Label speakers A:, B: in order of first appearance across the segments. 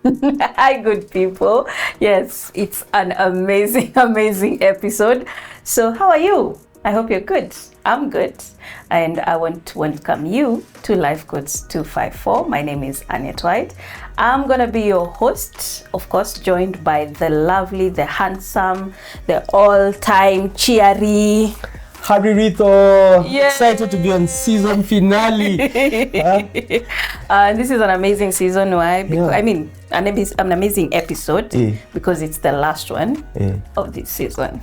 A: Hi, good people. Yes, it's an amazing, amazing episode. So, how are you? I hope you're good. I'm good. And I want to welcome you to LifeCodes254. My name is Annette White. I'm going to be your host, of course, joined by the lovely, the handsome, the all-time cheery
B: Harry Rito, excited to be on season finale.
A: This is an amazing season. Why? Because, I mean, an amazing episode because it's the last one of this season.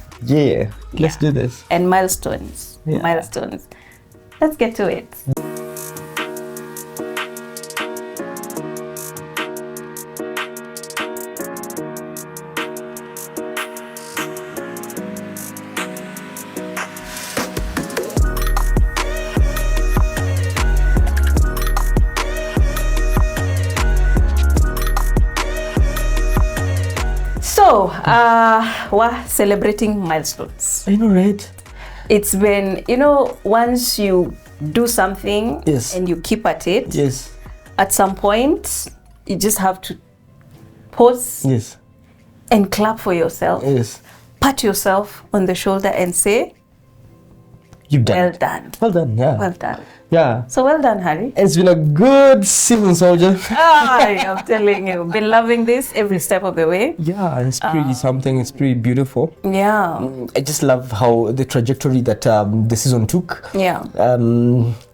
B: Let's do this.
A: And milestones. Let's get to it. So, we're celebrating milestones.
B: I know, right?
A: It's been, once you do something and you keep at it, at some point, you just have to pause and clap for yourself. Pat yourself on the shoulder and say,
B: you've done
A: well
B: it.
A: done.
B: Well done, yeah.
A: Well done.
B: Yeah.
A: So well done, Harry.
B: It's been a good season, soldier.
A: I'm telling you, been loving this every step of the way.
B: Yeah, it's pretty something. It's pretty beautiful.
A: Yeah.
B: I just love how the trajectory that the season took.
A: Yeah.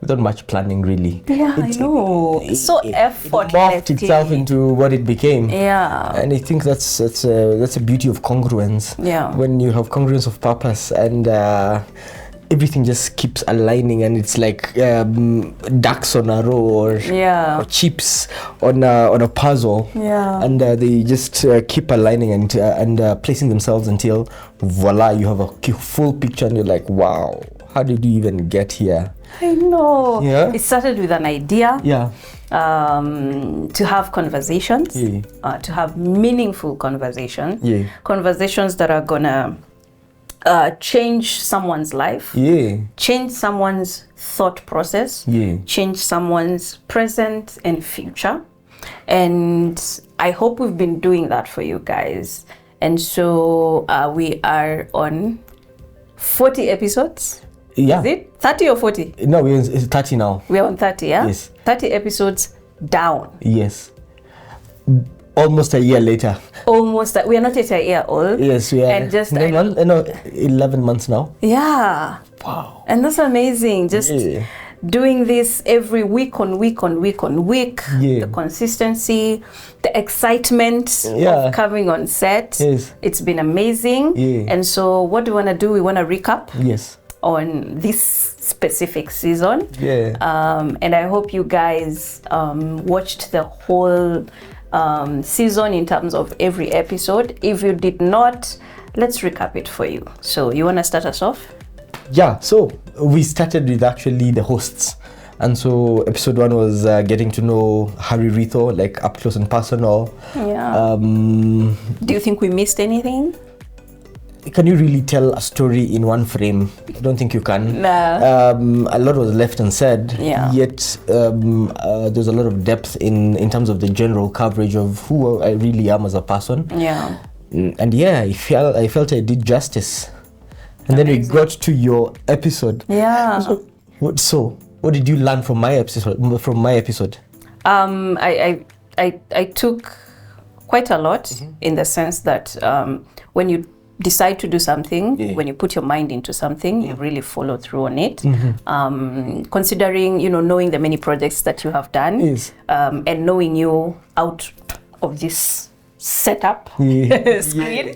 B: Without much planning, really.
A: Yeah, I know. So effortless.
B: It morphed itself into what it became.
A: Yeah.
B: And I think that's a beauty of congruence.
A: Yeah.
B: When you have congruence of purpose and everything just keeps aligning, and it's like ducks on a row or chips on a puzzle.
A: Yeah.
B: And they just keep aligning and placing themselves until voila, you have a full picture, and you're like, wow, how did you even get here?
A: I know.
B: Yeah.
A: It started with an idea.
B: Yeah.
A: To have conversations. To have meaningful conversations. Conversations that are gonna change someone's life, change someone's thought process, change someone's present and future. And I hope we've been doing that for you guys. And so we are on 40 episodes.
B: Yeah.
A: Is it 30 or 40?
B: No, it's 30 now.
A: We're on 30, yeah?
B: Yes.
A: 30 episodes down.
B: Yes. Almost a year later.
A: Almost. We are not yet a year old.
B: Yes, we are.
A: And just
B: 11 months now.
A: Yeah.
B: Wow.
A: And that's amazing. Just doing this every week on week. The consistency, the excitement of coming on set. It's been amazing. And so what do we want to do? We want to recap on this specific season. And I hope you guys watched the whole season in terms of every episode. If you did not, let's recap it for you. So you want to start us off?
B: Yeah, so we started with actually the hosts. And so episode 1 was getting to know Harry Rito, like up close and personal.
A: Yeah. Do you think we missed anything?
B: Can you really tell a story in one frame? I don't think you can.
A: No.
B: A lot was left unsaid. Yet there's a lot of depth in terms of the general coverage of who I really am as a person.
A: Yeah.
B: And I felt I did justice. And then we got to your episode.
A: Yeah.
B: So what did you learn from my episode?
A: I took quite a lot in the sense that when you decide to do something, when you put your mind into something, you really follow through on it. Considering, knowing the many projects that you have done, and knowing you out of this setup screen.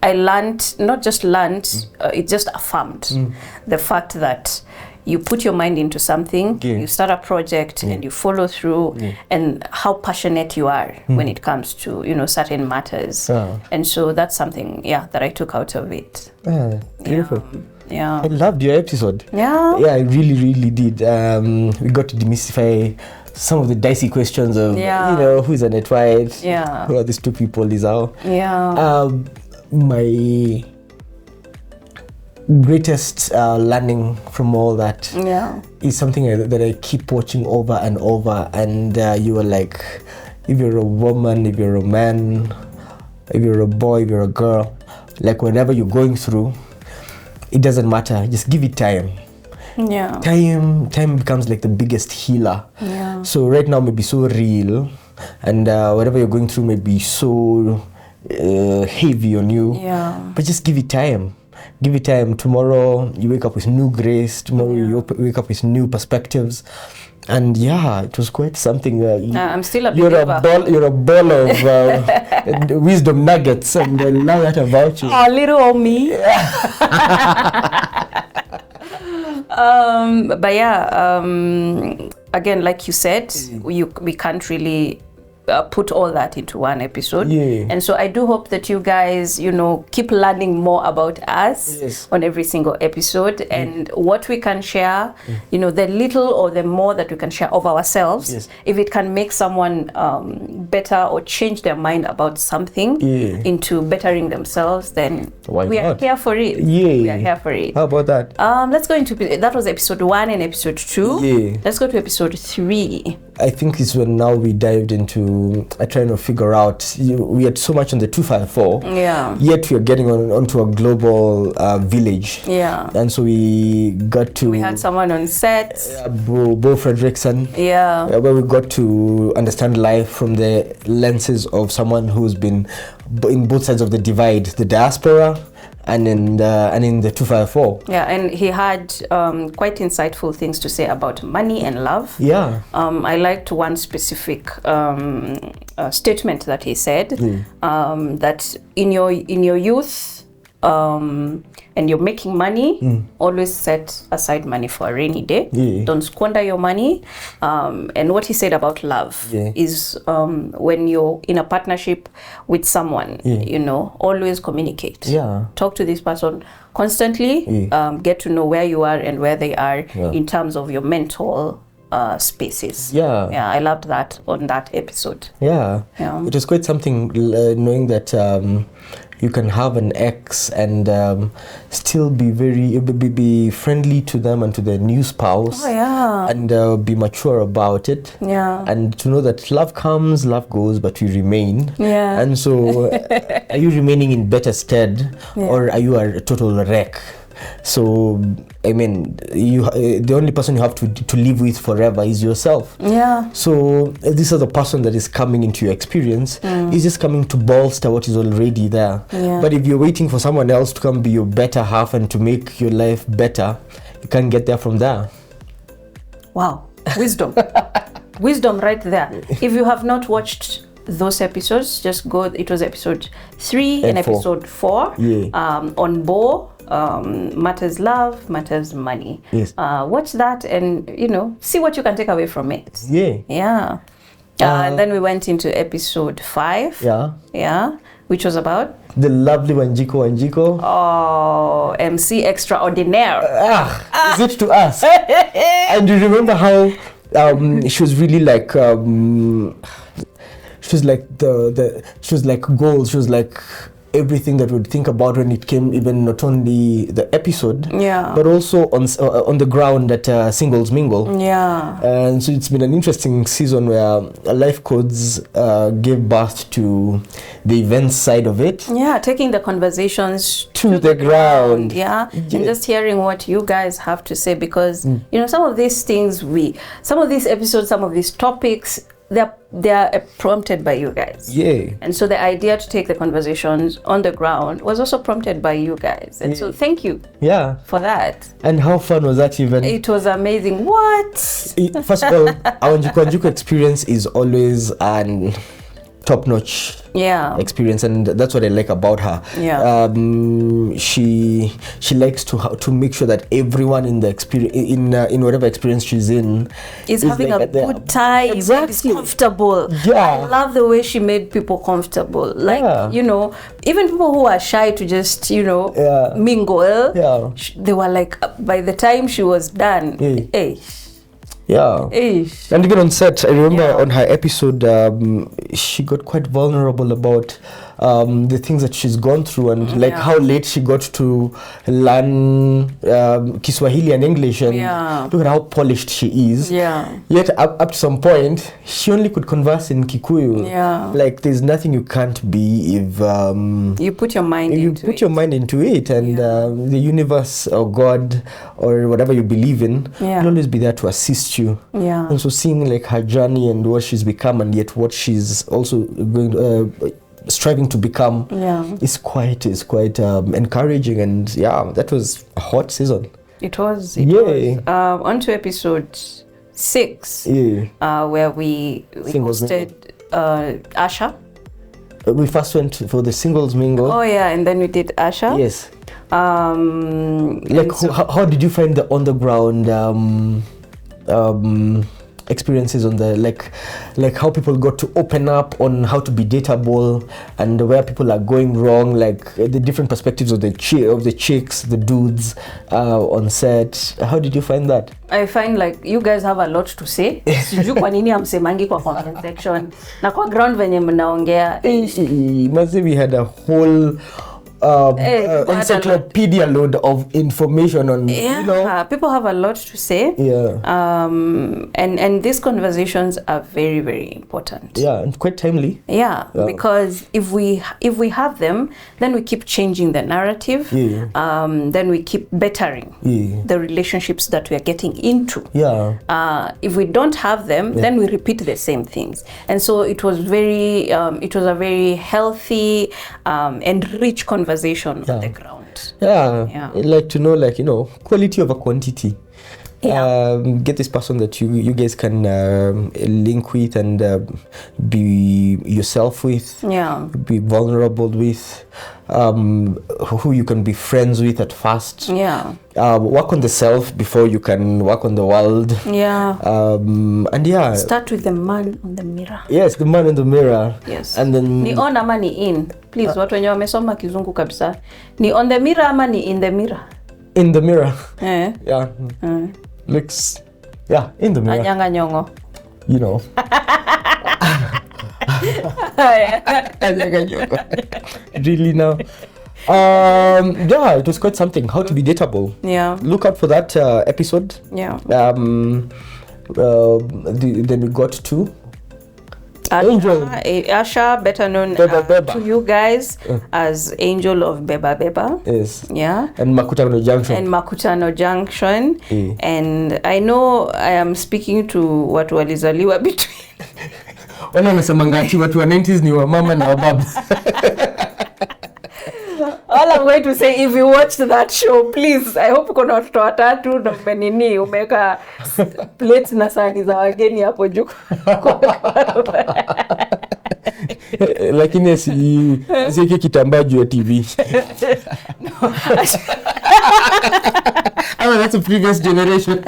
A: I learned, not just learned, it just affirmed the fact that you put your mind into something, you start a project and you follow through, and how passionate you are when it comes to, certain matters. And so that's something, that I took out of it.
B: Beautiful.
A: Yeah.
B: I loved your episode.
A: Yeah.
B: Yeah, I really, really did. We got to demystify some of the dicey questions of, who is Annette White?
A: Yeah.
B: Who are these two people?
A: Yeah.
B: greatest learning from all that is something that I keep watching over and over. And you were like, if you're a woman, if you're a man, if you're a boy, if you're a girl, like whatever you're going through, it doesn't matter. Just give it time. Time becomes like the biggest healer. So right now may be so real, and whatever you're going through may be so heavy on you, but just give it time. Give it time. Tomorrow you wake up with new grace. Tomorrow you wake up with new perspectives. And it was quite something.
A: I'm still a believer.
B: You're a ball of wisdom nuggets, and I love that about you.
A: Oh, little old me. But again, like you said, we can't really put all that into one episode. And so I do hope that you guys, keep learning more about us on every single episode, and what we can share, the little or the more that we can share of ourselves, if it can make someone better or change their mind about something into bettering themselves, then we are here for it. We are here for it.
B: How about that?
A: Let's go into, that was episode 1 and episode 2. Let's go to episode 3.
B: I think it's when now we dived into trying to figure out, we had so much on the 254, yet we are getting onto a global village. And so we
A: had someone on set,
B: Bo Fredrickson, where we got to understand life from the lenses of someone who's been in both sides of the divide, the diaspora and in the 254.
A: And he had quite insightful things to say about money and love. I liked one specific statement that he said, that in your youth, and you're making money, always set aside money for a rainy day. Don't squander your money. And what he said about love is, when you're in a partnership with someone, always communicate. Talk to this person constantly. Get to know where you are and where they are in terms of your mental spaces. I loved that on that episode.
B: It was quite something, knowing that you can have an ex and still be friendly to them and to their new spouse, and be mature about it, and to know that love comes, love goes, but we remain. And so are you remaining in better stead, or are you a total wreck? So I mean, the only person you have to live with forever is yourself. So this is the person that is coming into your experience. Is just coming to bolster what is already there. But if you're waiting for someone else to come be your better half and to make your life better, you can't get there from there.
A: Wow, wisdom. Wisdom right there. If you have not watched those episodes, just go. It was episode 3 and episode 4 on Bo. Matters love, matters money. Watch that and see what you can take away from it. And then we went into episode 5. Which was about
B: the lovely Wanjiko.
A: Oh, MC Extraordinaire.
B: Is it to us? And you remember how she was really like she was like she was like goals. She was like everything that we'd think about when it came, even not only the episode, but also on the ground at Singles Mingle. And so it's been an interesting season where Life Codes gave birth to the events side of it.
A: Taking the conversations
B: to the ground.
A: And just hearing what you guys have to say, because some of these things some of these episodes, some of these topics, they are prompted by you guys. And so the idea to take the conversations on the ground was also prompted by you guys. And so thank you for that.
B: And how fun was that even?
A: It was amazing. What?
B: First of all, our Wanjiko experience is always an top-notch experience, and that's what I like about her. She likes to make sure that everyone in the experience, in whatever experience she's in,
A: is having a good time. Is comfortable. I love the way she made people comfortable. Like even people who are shy to just mingle. They were like, by the time she was done,
B: and even on set, I remember on her episode, she got quite vulnerable about the things that she's gone through, and like how late she got to learn Kiswahili and English, and look at how polished she is. Yet up to some point, she only could converse in Kikuyu. Like there's nothing you can't be if
A: you put your mind
B: into it, and the universe or God or whatever you believe in will always be there to assist you. And so seeing like her journey and what she's become, and yet what she's also going striving to become is quite encouraging. And that was a hot season.
A: It was. On to episode 6 where we hosted Asha.
B: We first went for the singles mingle.
A: And then we did Asha.
B: Yes. How did you find the on the ground experiences on the like how people got to open up on how to be dateable and where people are going wrong, like the different perspectives of the chicks, the dudes on set? How did you find that?
A: I find like you guys have a lot to say. Sijui kwa nini amsemangi kwa comment section na kwa ground venye mnaongea.
B: We had a whole encyclopedia load of information on
A: people have a lot to say, and these conversations are very, very important,
B: and quite timely,
A: because if we have them, then we keep changing the narrative, then we keep bettering the relationships that we are getting into. If we don't have them, then we repeat the same things. And so it was a very healthy and rich conversation on the ground.
B: I'd like to know, quality over quantity. Get this person that you guys can link with and be yourself with, be vulnerable with, who you can be friends with at first. Work on the self before you can work on the world. And
A: start with the man on the mirror.
B: Yes, the man in the mirror.
A: Yes.
B: And then
A: ni on ama ni in. Please, watu wenye wamesoma kizungu kabisa. Ni on the mirror ama ni in the mirror?
B: In the mirror. Looks in the mirror.
A: Anyanga nyongo.
B: Really now. It was quite something. How to be dateable. Look out for that episode. Then we got to Angel.
A: Asha, better known to you guys as Angel of Beba Beba.
B: Yes.
A: And
B: Makutano
A: Junction. And I know I am speaking to watu walizaliwa between.
B: Wana nasemangati watu wa 90s ni wa mama na wa baba.
A: All I'm going to say, if you watched that show, please, I hope kuna watoto watatu na mmenini umeka plates na sahani za wageni hapo juu.
B: Lakini siweke kitambaa juu ya TV. That's a previous generation.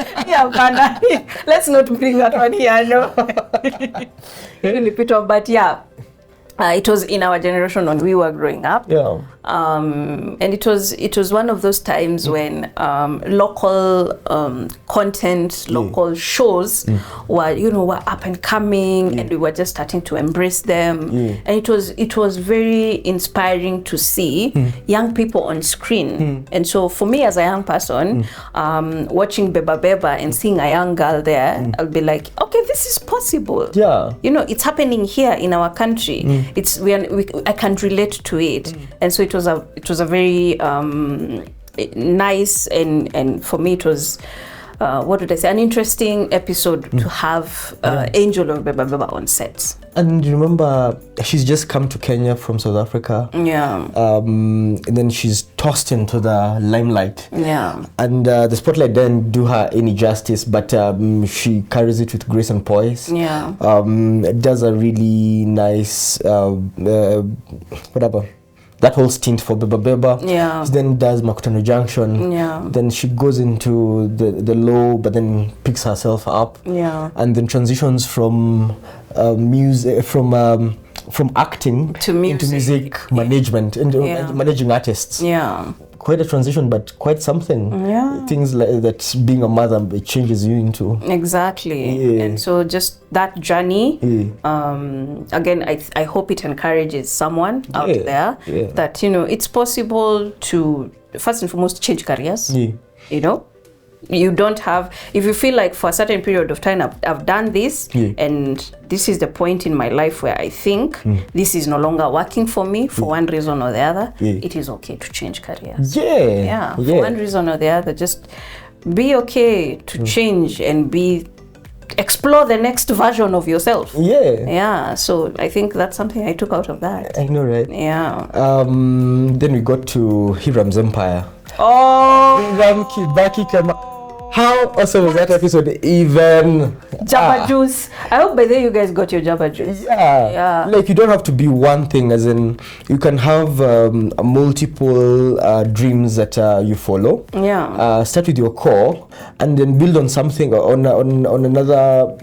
A: Let's not bring that one here, no. But it was in our generation when we were growing up. And it was one of those times when local content, local shows were up and coming, and we were just starting to embrace them. And it was very inspiring to see young people on screen. And so for me as a young person, watching Beba Beba and seeing a young girl there, I'll be like, okay, this is possible. It's happening here in our country. I can relate to it. And so it was a very nice and for me it was an interesting episode to have Angel of Beba Beba on set.
B: And you remember, she's just come to Kenya from South Africa. And then she's tossed into the limelight. And the spotlight didn't do her any justice, but she carries it with grace and poise. Does a really nice that whole stint for Beba Beba. She then does Makutano Junction. Then she goes into the low, but then picks herself up. And then transitions from music, from acting
A: to music.
B: into music management and managing artists. quite a transition, but quite something.
A: Yeah.
B: Things like that, being a mother, it changes you into.
A: Exactly. And so just that journey, again, I hope it encourages someone out there that, it's possible to, first and foremost, change careers. You don't have, if you feel like for a certain period of time I've done this and this is the point in my life where I think this is no longer working for me for one reason or the other, it is okay to change careers. For one reason or the other, just be okay to change and explore the next version of yourself. So I think that's something I took out of that.
B: I know, right? Then we got to Hiram's Empire. Hiram Kibaki Kama. How awesome was that episode? Even
A: Jabba juice. I hope by then you guys got your Jabba juice.
B: Like, you don't have to be one thing, as in you can have multiple dreams that you follow. Start with your core and then build on something, on another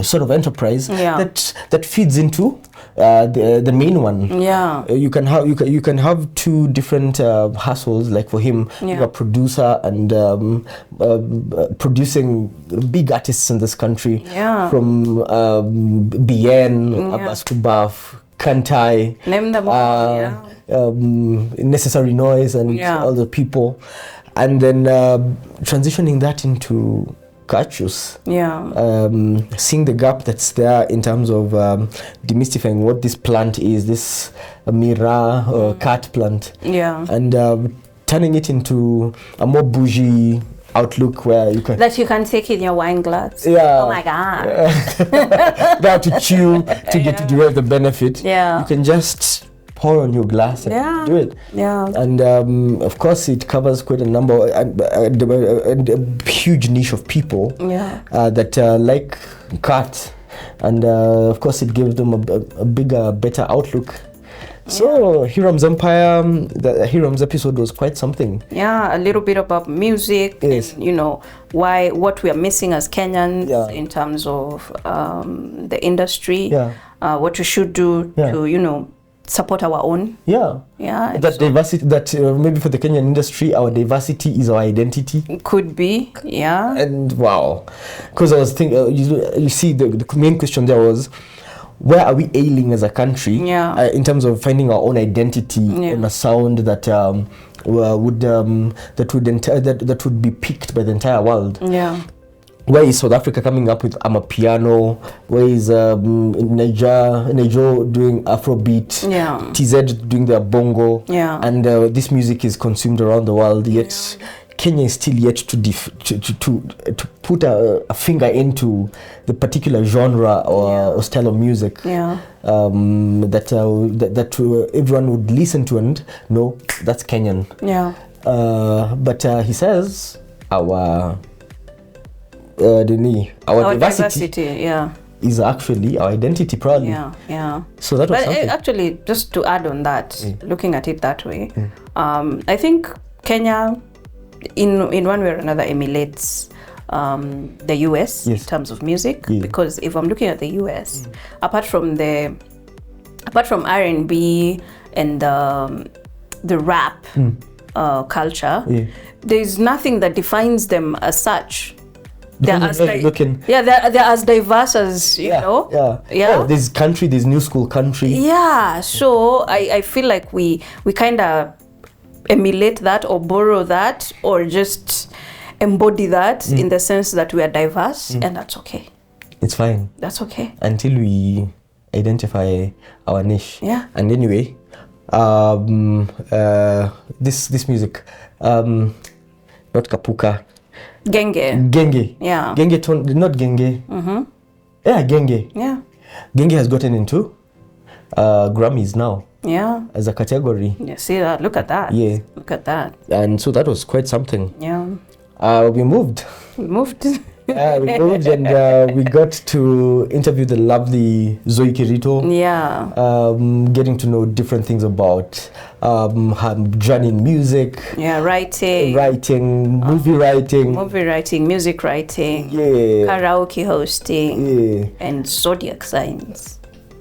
B: sort of enterprise that feeds into the main one. You can have two different hustles. Like for him, you're a producer and producing big artists in this country, from Bien, Abaskubaf, Kantai,
A: name them all.
B: Necessary Noise, and other people, and then transitioning that into Kachus, seeing the gap that's there in terms of demystifying what this plant is, this Mira or cat plant, and turning it into a more bougie outlook where you can
A: take in your wine glass. Oh my God!
B: Don't have to chew to get to derive the benefit. You can just pour on your glass and do it. And of course it covers quite a number and a huge niche of people that like cat, and of course it gives them a bigger, better outlook. So Hiram's Empire, the Hiram's episode was quite something.
A: A little bit about music, and what we are missing as Kenyans in terms of the industry, what we should do to support our own.
B: That diversity, that maybe for the Kenyan industry, our diversity is our identity.
A: Could be,
B: And wow, because I was thinking, you see, the main question there was, where are we ailing as a country in terms of finding our own identity on a sound that would be picked by the entire world? Where is South Africa coming up with Amapiano? Where is Niger doing Afrobeat? TZ doing their bongo? And this music is consumed around the world. Yet Kenya is still yet to put a finger into the particular genre or style of music that everyone would listen to and know that's Kenyan. But he says our diversity is actually our identity, probably. So that was something.
A: Actually, just to add on that, looking at it that way, I think Kenya, in one way or another, emulates the US in terms of music, because if I'm looking at the US, apart from R&B and the rap culture, there's nothing that defines them as such. They're as diverse as you know.
B: Oh, there's country, there's new school country.
A: So I feel like we kind of emulate that or borrow that or just embody that in the sense that we are diverse, and that's okay.
B: It's fine.
A: That's okay.
B: Until we identify our niche. And anyway, this music, not Kapuka.
A: Genge.
B: Genge tone, not Genge. Genge. Genge has gotten into Grammys now. As a category.
A: See that? Look at that. Look at that.
B: And so that was quite something. We moved. We moved and we got to interview the lovely Zoe Kirito. Getting to know different things about her journey in music. Writing, movie writing,
A: music writing, karaoke hosting, and zodiac signs.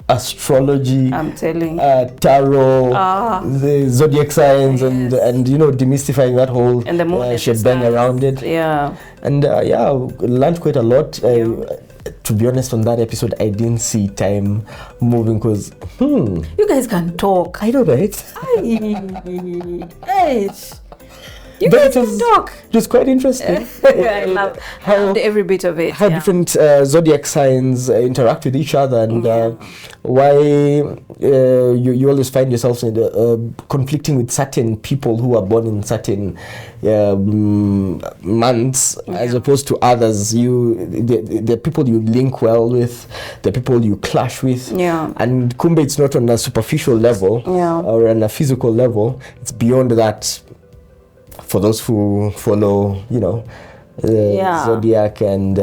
B: astrology,
A: I'm telling
B: tarot, the zodiac signs, and demystifying that whole
A: and the moon
B: shebang around it.
A: Yeah.
B: And learned quite a lot. To be honest, on that episode, I didn't see time moving because
A: you guys can talk.
B: I know, right?
A: You guys can talk.
B: It was quite interesting.
A: I loved every bit of it.
B: How different zodiac signs interact with each other, and why you always find yourselves conflicting with certain people who are born in certain months as opposed to others. The people you link well with, the people you clash with, and kumbe it's not on a superficial level or on a physical level. It's beyond that. For those who follow, zodiac and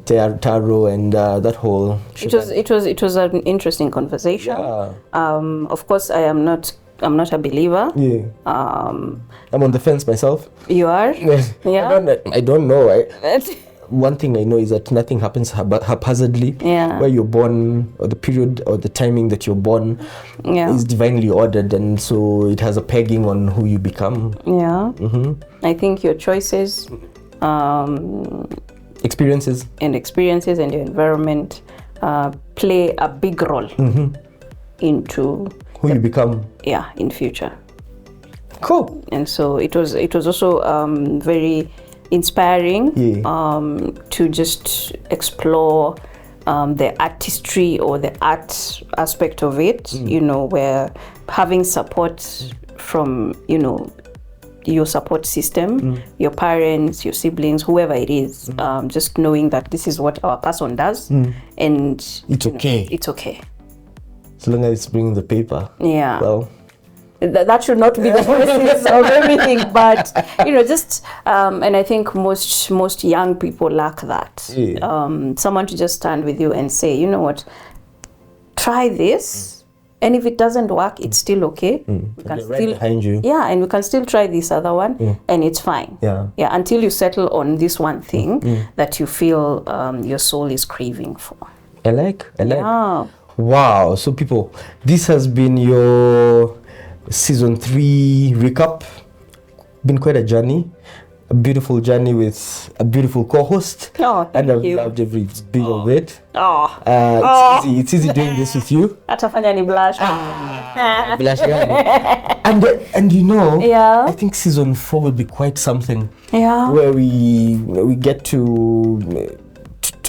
B: tarot and that whole.
A: It was an interesting conversation. Yeah. Of course, I'm not a believer.
B: Yeah. I'm on the fence myself.
A: You are? Yeah.
B: I don't know. One thing I know is that nothing happens haphazardly.
A: Yeah.
B: Where you're born, or the period or the timing that you're born is divinely ordered, and so it has a pegging on who you become.
A: Yeah. I think your choices,
B: experiences
A: and your environment play a big role into
B: who you become.
A: Yeah, in future.
B: Cool.
A: And so it was also very inspiring to just explore the artistry or the art aspect of it, where having support from, your support system, your parents, your siblings, whoever it is, just knowing that this is what our person does and
B: it's okay.
A: It's okay.
B: As long as it's bringing the paper.
A: Yeah.
B: Well,
A: that should not be the basis of everything, but and I think most young people lack that. Someone to just stand with you and say, you know what, try this, and if it doesn't work, it's still okay. We can still
B: behind you.
A: Yeah, and we can still try this other one, and it's fine.
B: Yeah,
A: until you settle on this one thing that you feel your soul is craving for.
B: I like. Wow. So people, this has been your Season 3 recap. Been quite a journey, a beautiful journey with a beautiful co-host.
A: Thank you.
B: Loved every bit of it. It's easy doing this with you.
A: Atafanya ni blush.
B: Blush. And I think Season 4 will be quite something.
A: Yeah.
B: Where we get to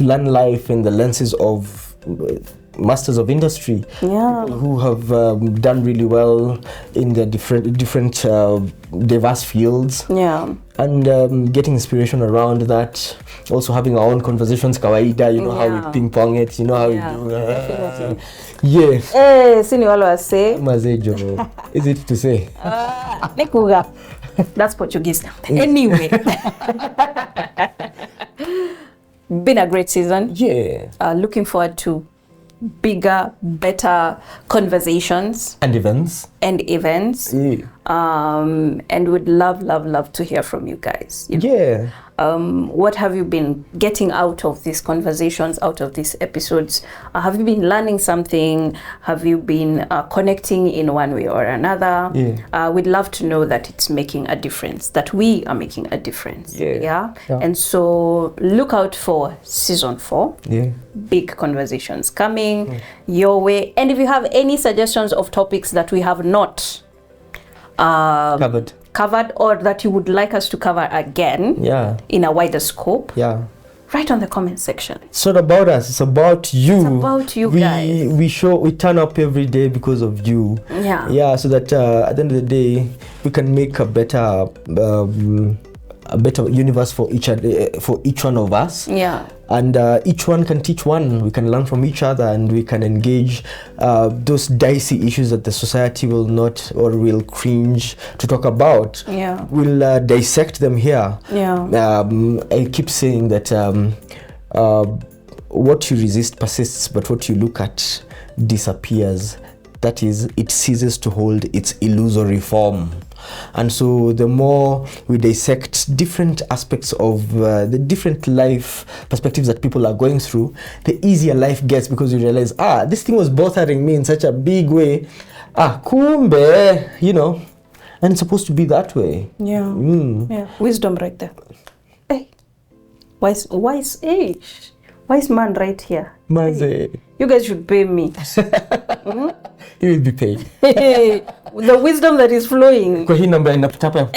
B: learn life in the lenses of masters of industry, who have done really well in their different diverse fields, and getting inspiration around that. Also having our own conversations, kawaida, how we ping pong it, how we do.
A: Sini wale wase
B: mazejo. Is it to say?
A: Nekuga. That's Portuguese. Anyway. Been a great season.
B: Yeah.
A: Looking forward to bigger, better conversations
B: and events.
A: And would love to hear from you guys. What have you been getting out of these conversations, out of these episodes? Have you been learning something? Have you been connecting in one way or another? We'd love to know that it's making a difference, that we are making a difference. And so look out for Season 4. Big conversations coming your way. And if you have any suggestions of topics that we have not covered or that you would like us to cover again in a wider scope, write on the comment section.
B: It's not about us, it's about you.
A: It's about you guys.
B: We turn up every day because of you. So that at the end of the day we can make a better universe for each one of us. And each one can teach one. We can learn from each other, and we can engage those dicey issues that the society will not or will cringe to talk about. We'll dissect them here. I keep saying that what you resist persists, but what you look at disappears. That is, it ceases to hold its illusory form. And so the more we dissect different aspects of the different life perspectives that people are going through, the easier life gets, because you realize, this thing was bothering me in such a big way. Kumbe, you know, and it's supposed to be that way.
A: Yeah. Yeah. Wisdom right there. Hey. Wise man right here.
B: Hey.
A: You guys should pay me.
B: You will be paid.
A: The wisdom that is flowing.
B: Kwa hii namba inapitapa.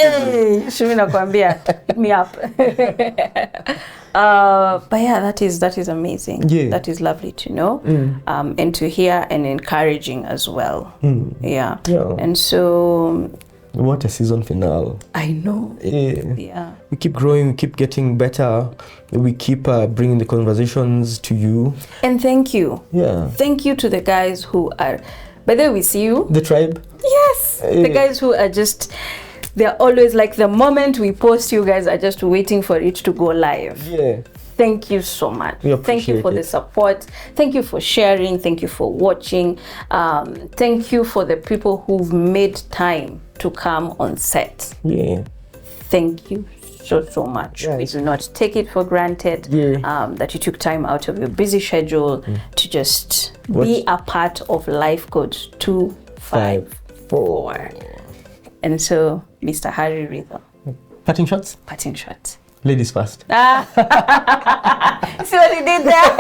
A: Shumi nakwambia, hit me up. But yeah, that is amazing.
B: Yeah.
A: That is lovely to know, and to hear, and encouraging as well. Yeah. And so,
B: what a season finale.
A: I know. Yeah. We
B: keep growing, we keep getting better. We keep bringing the conversations to you.
A: And thank you.
B: Yeah.
A: Thank you to the guys who are, by the way, we see you.
B: The tribe.
A: Yes. The guys who are just, they're always like, the moment we post, you guys are just waiting for it to go live.
B: Yeah.
A: Thank you so much. Thank you for the support. Thank you for sharing. Thank you for watching. Thank you for the people who've made time to come on set.
B: Yeah.
A: Thank you so much. Yes. We do not take it for granted that you took time out of your busy schedule to just be a part of LifeCodes254. And so, Mr. Harry Ritho.
B: Parting shots?
A: Parting shots.
B: Ladies first.
A: See what he did there?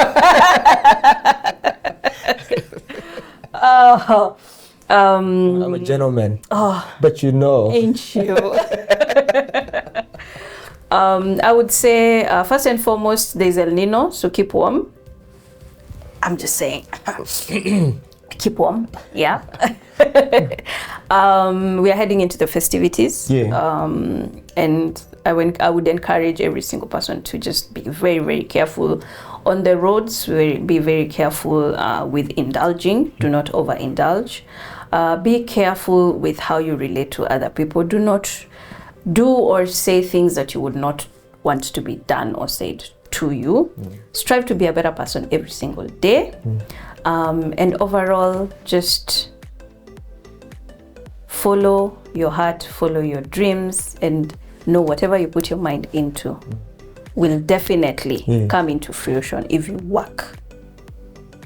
B: I'm a gentleman. But you know.
A: Ain't you? I would say, first and foremost, there's El Nino, so keep warm. I'm just saying. Keep warm, yeah. We are heading into the festivities.
B: Yeah.
A: And I would encourage every single person to just be very, very careful on the roads. Be very careful with indulging. Do not overindulge. Be careful with how you relate to other people. Do not do or say things that you would not want to be done or said to you. Strive to be a better person every single day. And overall, just follow your heart, follow your dreams, and know whatever you put your mind into will definitely come into fruition if you work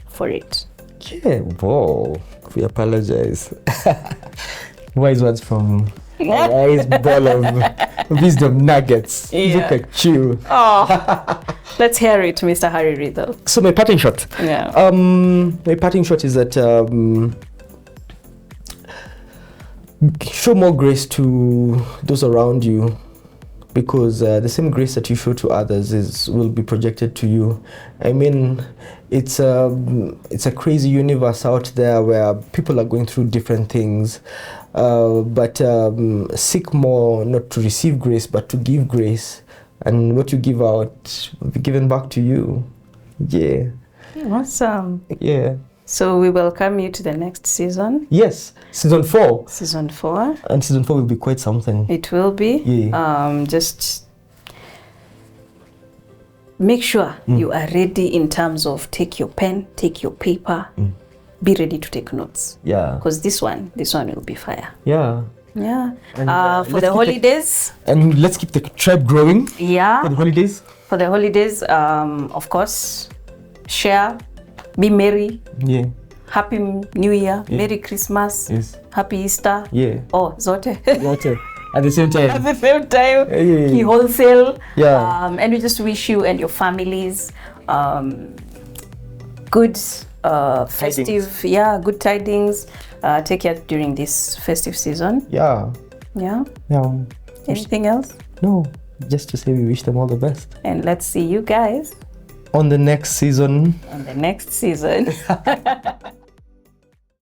A: for it.
B: Yeah, whoa. We apologize. Wise words from a nice ball of wisdom nuggets. Look at you.
A: Let's hear it, Mr. Harry Ritho.
B: So my parting shot.
A: Yeah.
B: My parting shot is that show more grace to those around you, because the same grace that you show to others will be projected to you. I mean, it's a crazy universe out there where people are going through different things, but seek more not to receive grace but to give grace, and what you give out will be given back to you. Yeah.
A: Awesome.
B: Yeah.
A: So we welcome you to the next season.
B: Yes, season 4.
A: Season 4.
B: And season 4 will be quite something.
A: It will be.
B: Yeah.
A: Just make sure you are ready in terms of take your pen, take your paper, be ready to take notes.
B: Yeah.
A: Because this one will be fire.
B: Yeah.
A: Yeah. And, for the holidays.
B: And let's keep the tribe growing.
A: Yeah.
B: For the holidays.
A: For the holidays, of course, share. Be merry.
B: Yeah.
A: Happy New Year. Yeah. Merry Christmas.
B: Yes.
A: Happy Easter.
B: Yeah.
A: Oh, zote.
B: Zote. At the same time.
A: At the same time.
B: Yeah.
A: Wholesale.
B: Yeah.
A: And we just wish you and your families good festive tidings. Yeah, good tidings. Take care during this festive season.
B: Yeah.
A: Yeah.
B: Yeah.
A: Anything else?
B: No. Just to say we wish them all the best.
A: And let's see you guys
B: on the next season.
A: On the next season.